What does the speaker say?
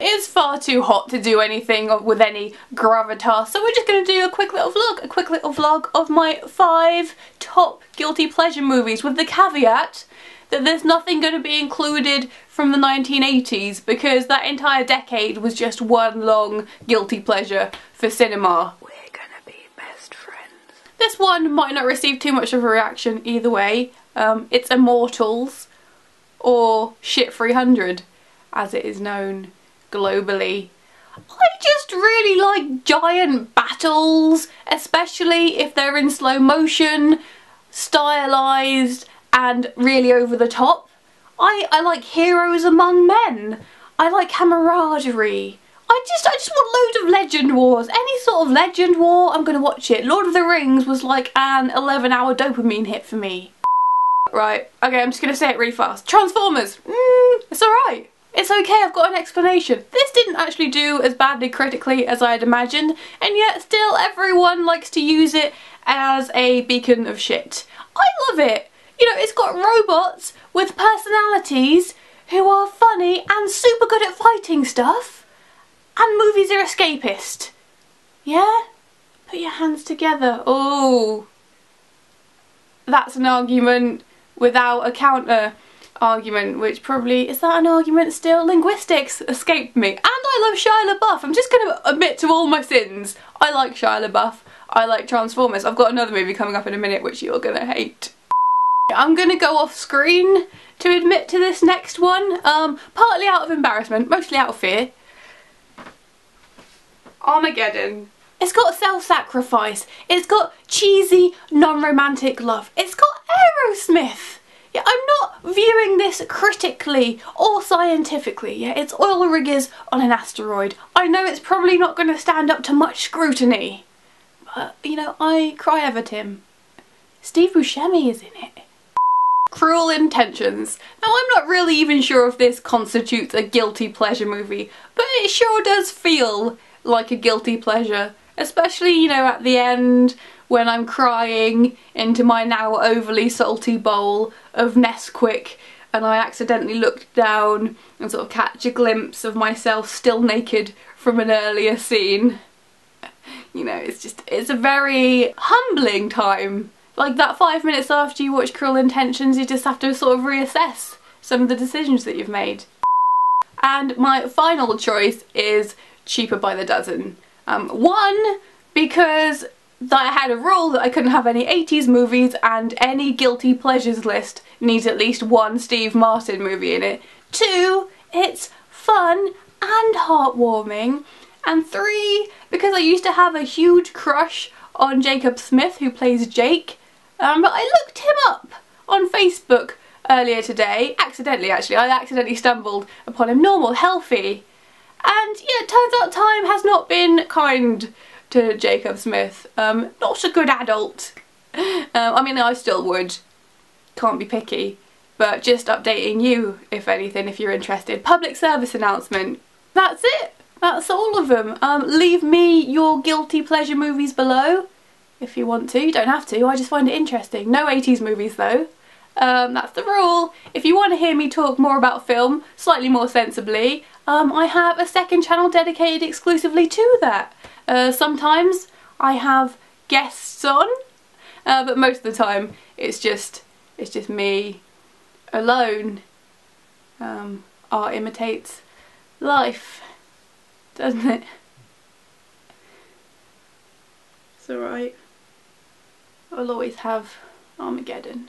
It's far too hot to do anything with any gravitas, so we're just going to do a quick little vlog of my 5 top guilty pleasure movies, with the caveat that there's nothing going to be included from the 1980s, because that entire decade was just one long guilty pleasure for cinema. We're gonna be best friends. This one might not receive too much of a reaction either way. It's Immortals, or Shit 300 as it is known globally. I just really like giant battles, especially if they're in slow motion, stylized and really over the top. I like heroes among men. I like camaraderie. I just want loads of legend wars. Any sort of legend war, I'm gonna watch it. Lord of the Rings was like an 11-hour dopamine hit for me. Right, okay, I'm just gonna say it really fast. Transformers, it's alright. It's okay, I've got an explanation. This didn't actually do as badly critically as I had imagined, and yet still everyone likes to use it as a beacon of shit. I love it. You know, it's got robots with personalities who are funny and super good at fighting stuff, and movies are escapist. Yeah? Put your hands together. Oh, that's an argument without a counter argument, which probably, is that an argument still? Linguistics escaped me. And I love Shia LaBeouf. I'm just going to admit to all my sins. I like Shia LaBeouf. I like Transformers. I've got another movie coming up in a minute which you're going to hate. I'm going to go off screen to admit to this next one, partly out of embarrassment, mostly out of fear. Armageddon. It's got self-sacrifice. It's got cheesy, non-romantic love. It's got Aerosmith. Yeah, I'm not viewing this critically or scientifically. Yeah, it's oil riggers on an asteroid. I know it's probably not going to stand up to much scrutiny, but you know, I cry over Tim. Steve Buscemi is in it. Cruel Intentions. Now, I'm not really even sure if this constitutes a guilty pleasure movie, but it sure does feel like a guilty pleasure. Especially, you know, at the end when I'm crying into my now overly salty bowl of Nesquik and I accidentally look down and sort of catch a glimpse of myself still naked from an earlier scene. You know, it's a very humbling time. Like that 5 minutes after you watch Cruel Intentions, you just have to sort of reassess some of the decisions that you've made. And my final choice is Cheaper by the Dozen. One, because I had a rule that I couldn't have any 80s movies, and any guilty pleasures list needs at least one Steve Martin movie in it. 2, it's fun and heartwarming. And 3, because I used to have a huge crush on Jacob Smith, who plays Jake. But I looked him up on Facebook earlier today, accidentally actually. I accidentally stumbled upon him. Normal, healthy. And yeah, it turns out time has not been kind to Jacob Smith. Not a good adult. I mean, I still would. Can't be picky. But just updating you, if anything, if you're interested. Public service announcement. That's it. That's all of them. Leave me your guilty pleasure movies below if you want to. You don't have to. I just find it interesting. No 80s movies though. That's the rule. If you want to hear me talk more about film, slightly more sensibly, I have a second channel dedicated exclusively to that. Sometimes I have guests on, but most of the time it's just me alone. Art imitates life, doesn't it? It's alright. I'll always have Armageddon.